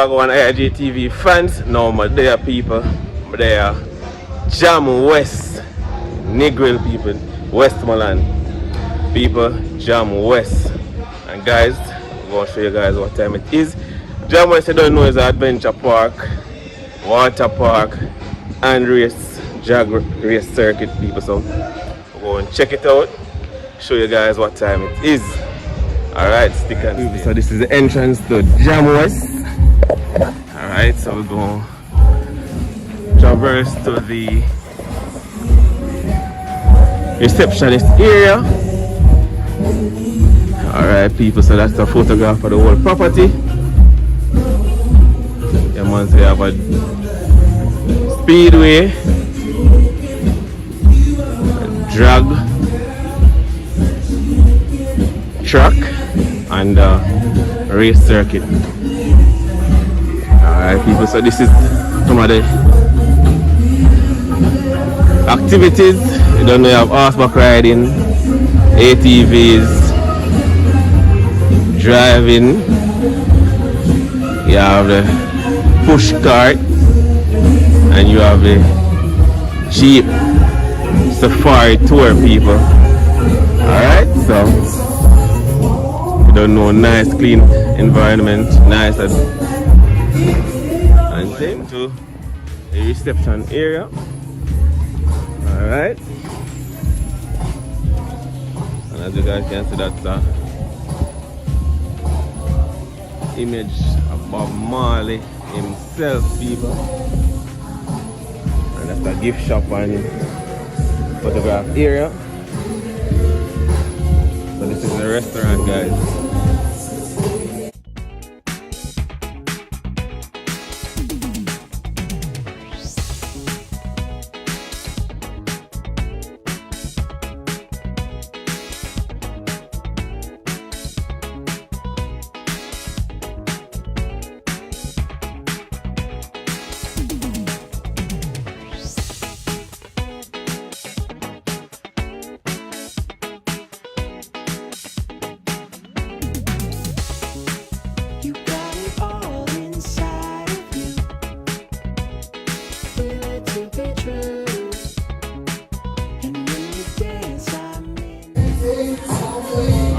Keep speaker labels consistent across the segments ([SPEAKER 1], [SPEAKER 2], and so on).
[SPEAKER 1] I go on IGTV fans, now my there people, they are Jamwest, Negril people, Westmoreland people, Jamwest. And guys, I'm going to show you guys what time it is. Jamwest, you don't know, is an adventure park, water park, and race circuit people. So we'll go and check it out, show you guys what time it is. Alright, stick and stay. So this is the entrance to Jamwest. Alright, so we're going to traverse to the receptionist area. Alright people, so that's the photograph of the whole property. Yeah man, so you have a speedway, a drag track, and a race circuit. Alright people, so this is some of the activities. You don't know, you have horseback riding, ATVs, driving, you have the push cart, and you have the Jeep safari tour people. Alright, so you don't know, nice clean environment, nice and then to the reception area. Alright, and as you guys can see, that's the image of Bob Marley himself people, and that's the gift shop and photograph area. So this is the restaurant, guys.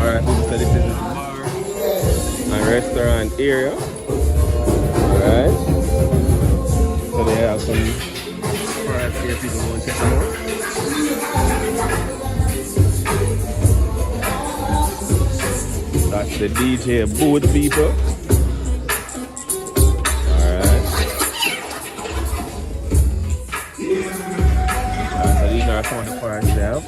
[SPEAKER 1] Alright, so this is the bar and restaurant area. Alright, so they have some products here, people want to check them out. That's the DJ booth people. Alright, so these are some of the products they have.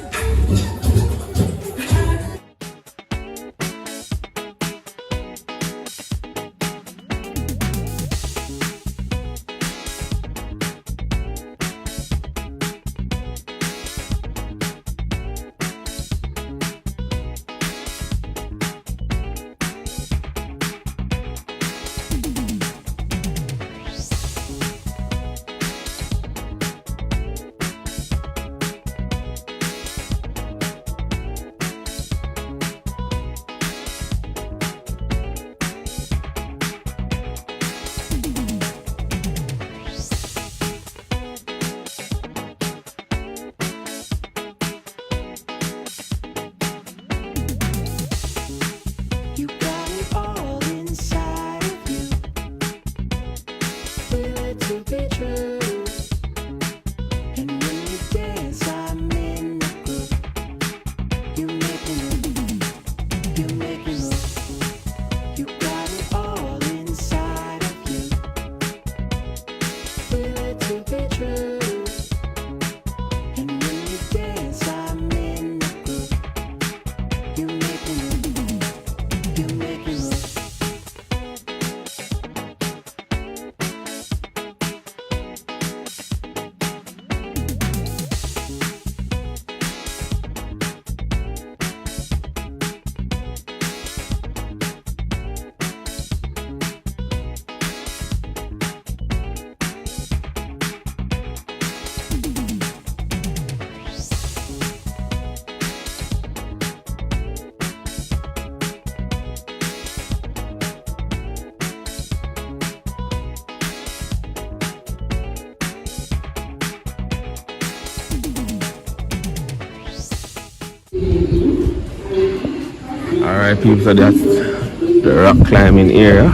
[SPEAKER 1] Alright people, so that's the rock climbing area.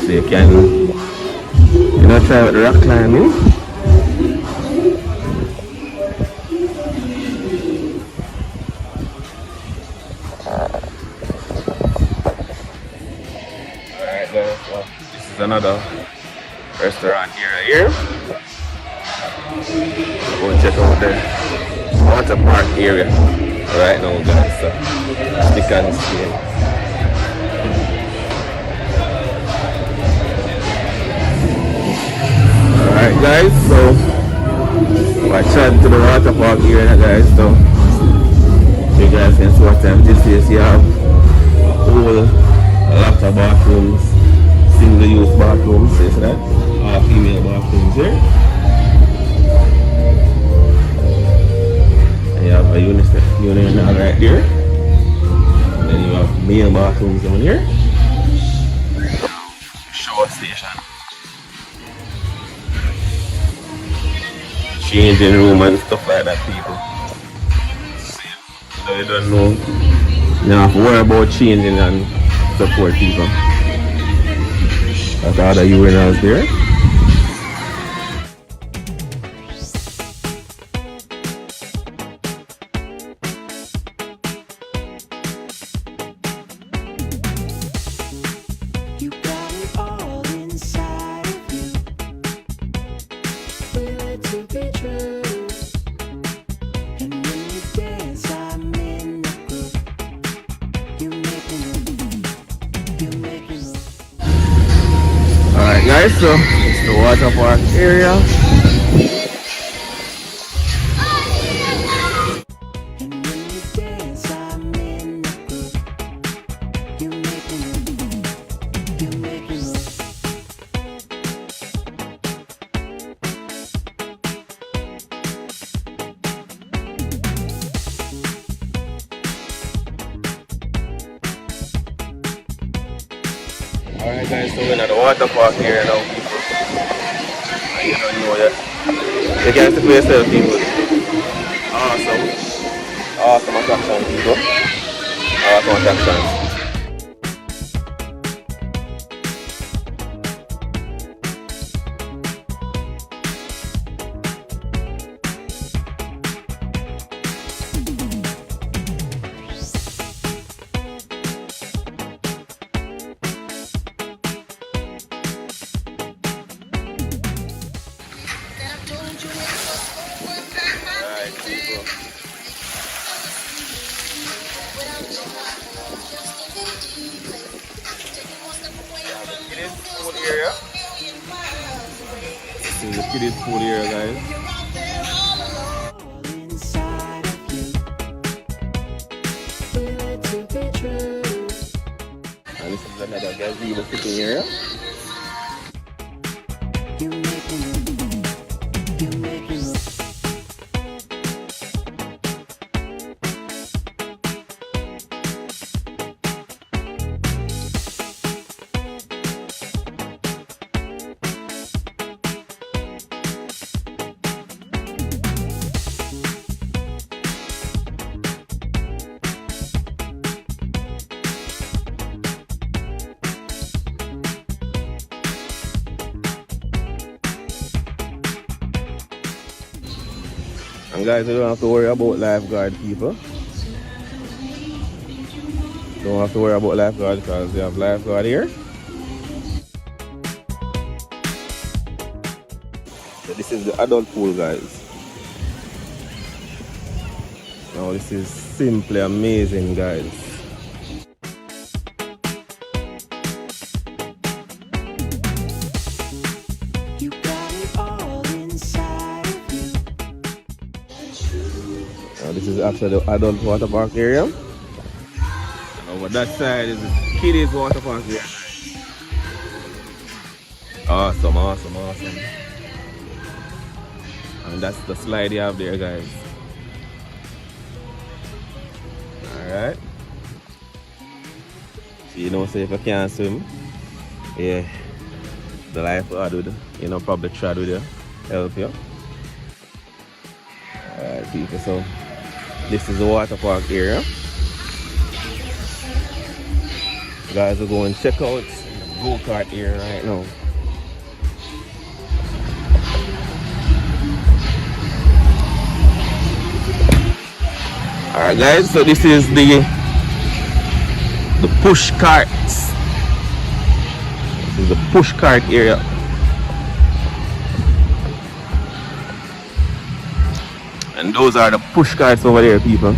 [SPEAKER 1] So you can, try with the rock climbing. Alright guys, so this is another restaurant area here. Go check out the water park area right now guys, so stick and stay. Alright guys, so we're chatting to the water park area guys, so you guys can see what time this is. You have a whole lot of bathrooms, single use bathrooms, see that? All female bathrooms here. You have a urinal right there. And then you have male bathrooms down here. Shower station. Changing room and stuff like that, people. So you don't know. You don't have to worry about changing and support people. That's all the urinals there. Alright guys, so it's the water park area. Alright guys, so we're at the water park here now, people. You don't know yet. You can see for yourself, people. Awesome attraction, people. Awesome attraction. This is the kiddie pool area, guys. And this is another gazebo sitting area. And guys, you don't have to worry about lifeguard, people. Don't have to worry about lifeguard because they have lifeguard here. So this is the adult pool, guys. Now this is simply amazing, guys. This is actually the adult water park area. And over that side is the kiddies water park area. Awesome. And that's the slide you have there, guys. Alright. So you know, so if you can't swim, yeah, the lifeguard would, probably try to help you. Alright, people, so this is the water park area. Guys, we're going to check out the go-kart here right now. Alright guys, so this is the push carts. This is the push cart area. And those are the push carts over there, people.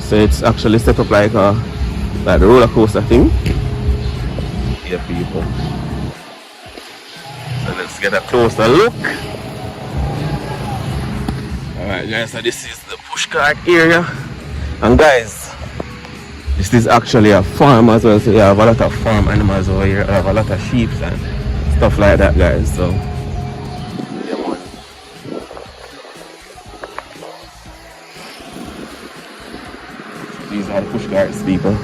[SPEAKER 1] So it's actually set up like a roller coaster thing. Yeah, people. So let's get a closer look. Alright guys, so this is the push cart area. And guys, this is actually a farm as well. So you have a lot of farm animals over here. I have a lot of sheep and stuff like that, guys. So these are the push carts, people.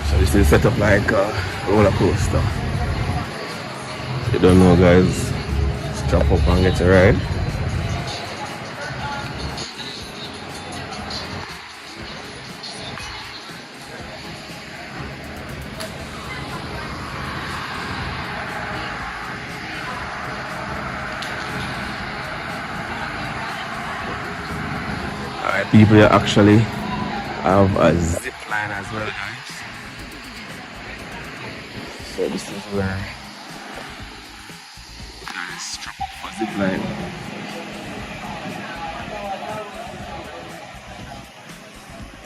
[SPEAKER 1] So this is set up like a roller coaster. If you don't know, guys, strap up and get a ride. Alright, people, you actually have a zip line as well, guys. So this is where guys strap up for zip line.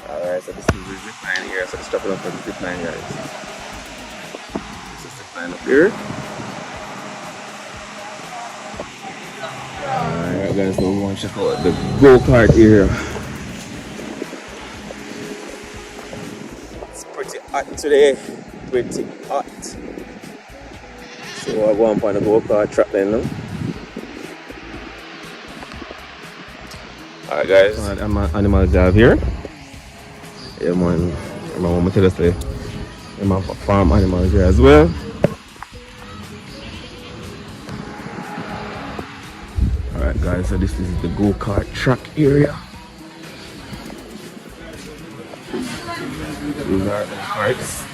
[SPEAKER 1] Alright, so this is the zip line here. So strap it up for the zip line, guys. This is the zip line up here. Alright guys, so we want to check out the go-kart area. It's pretty hot today. Pretty hot. So I go on the go-kart track then now. Alright guys, animals they have here. Yeah man, I want to tell us that they have farm animals here as well. Alright guys, so this is the go-kart track area. These are the carts.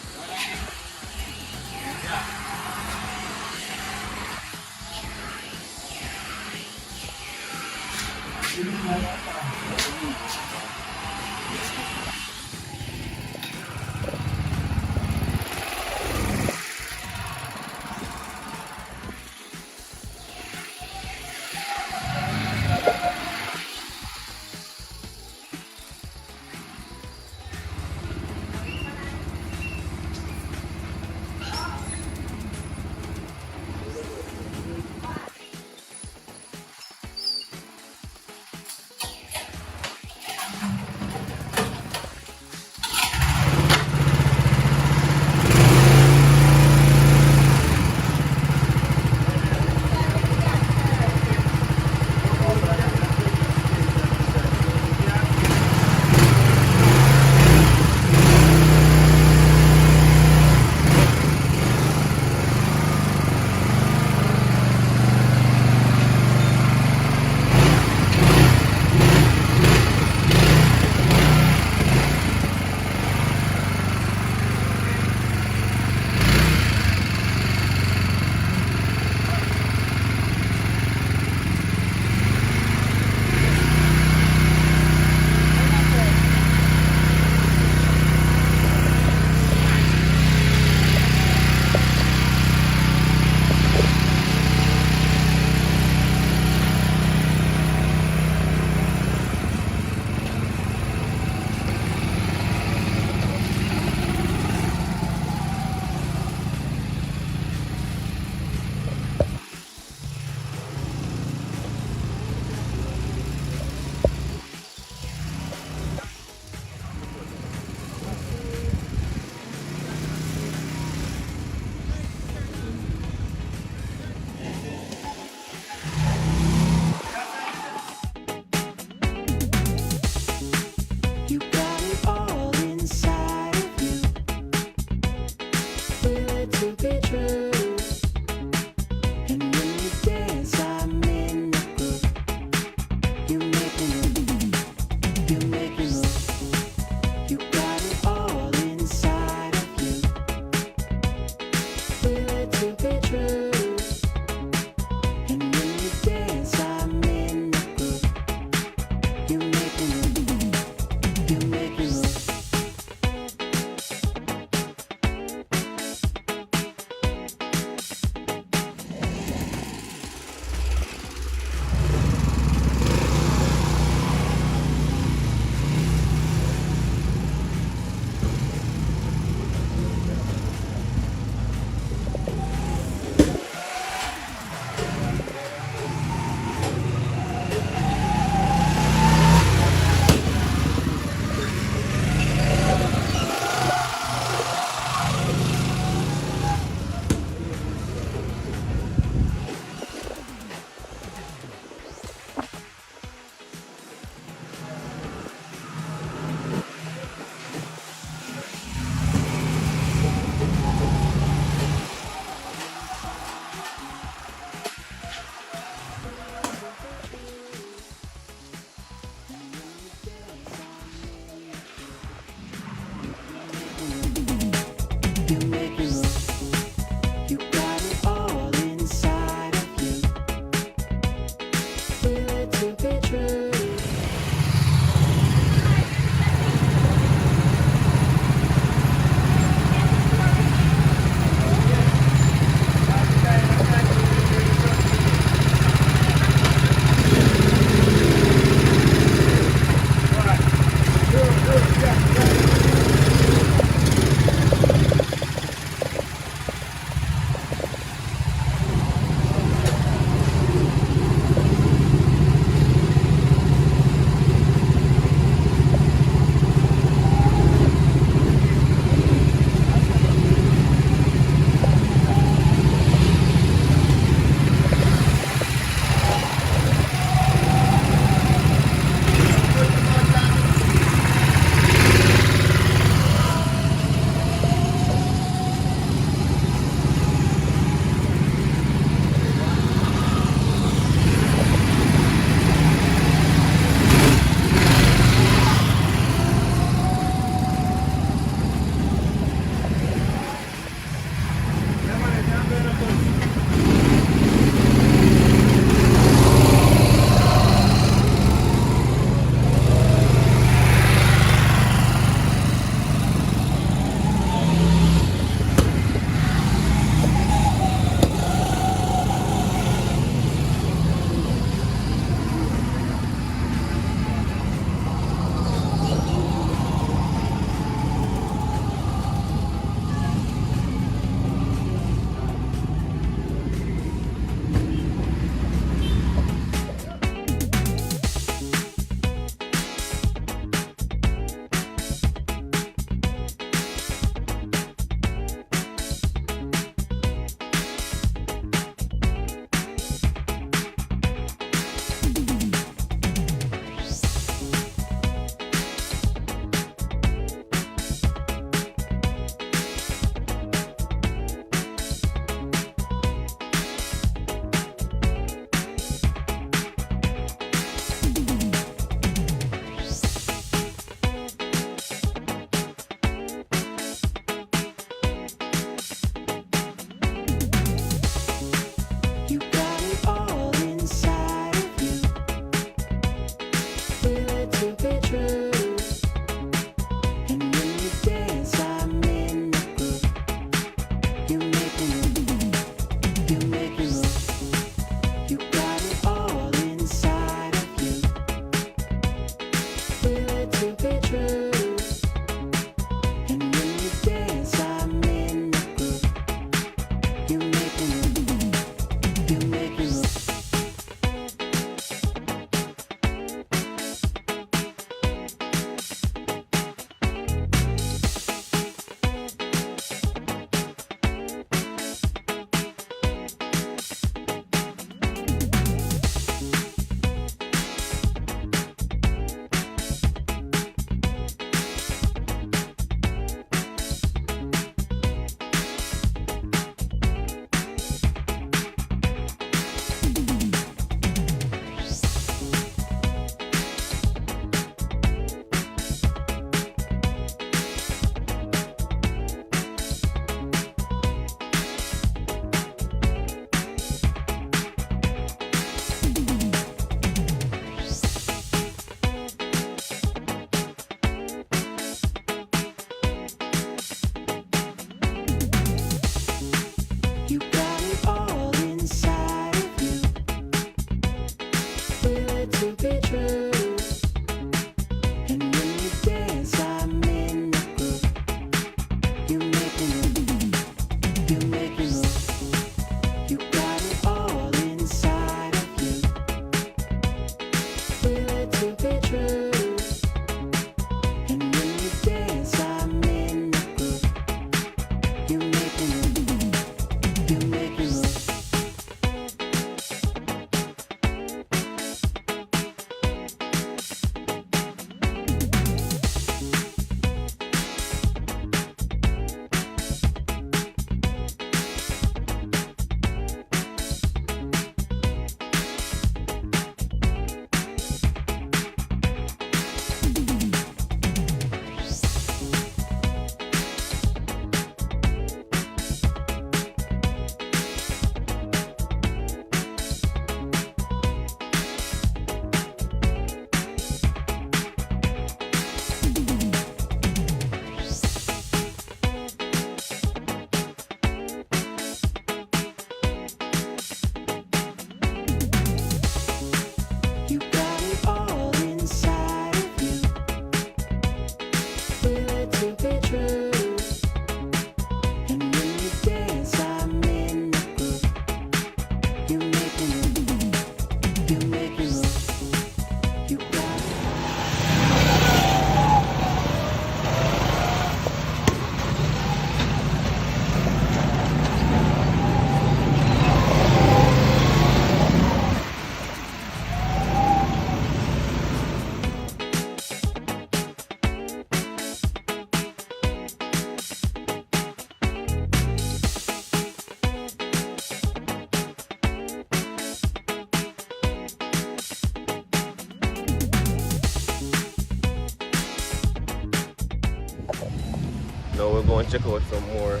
[SPEAKER 1] Now we're going to check out some more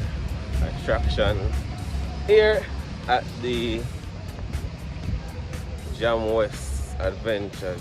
[SPEAKER 1] attraction here at the Jamwest Adventures.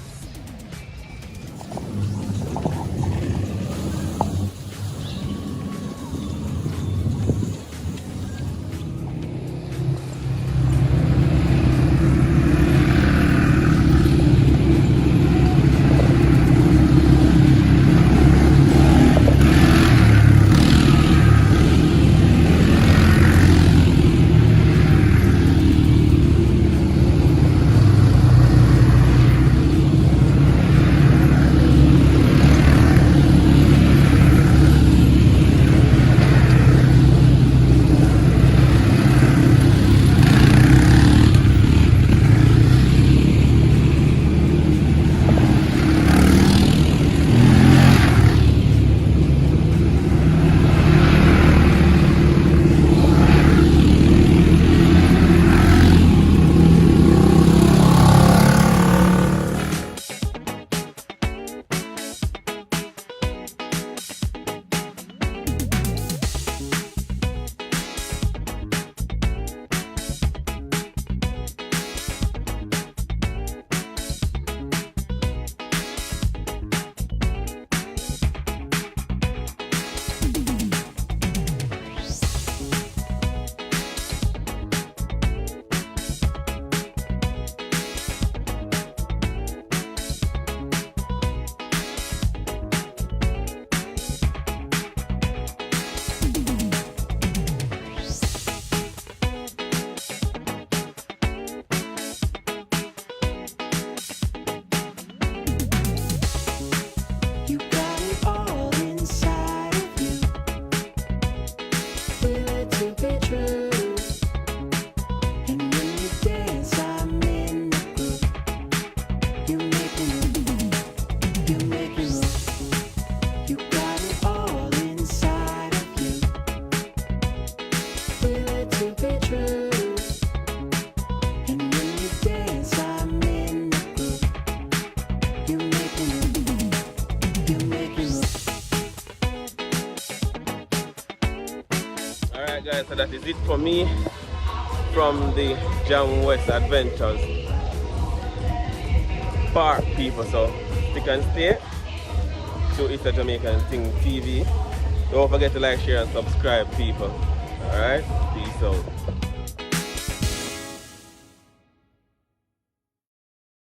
[SPEAKER 1] Guys, so that is it for me from the Jamwest Adventures Park, people. So stick and stay to It's a Jamaican Thing TV. Don't forget to like, share and subscribe, people. Alright, peace out.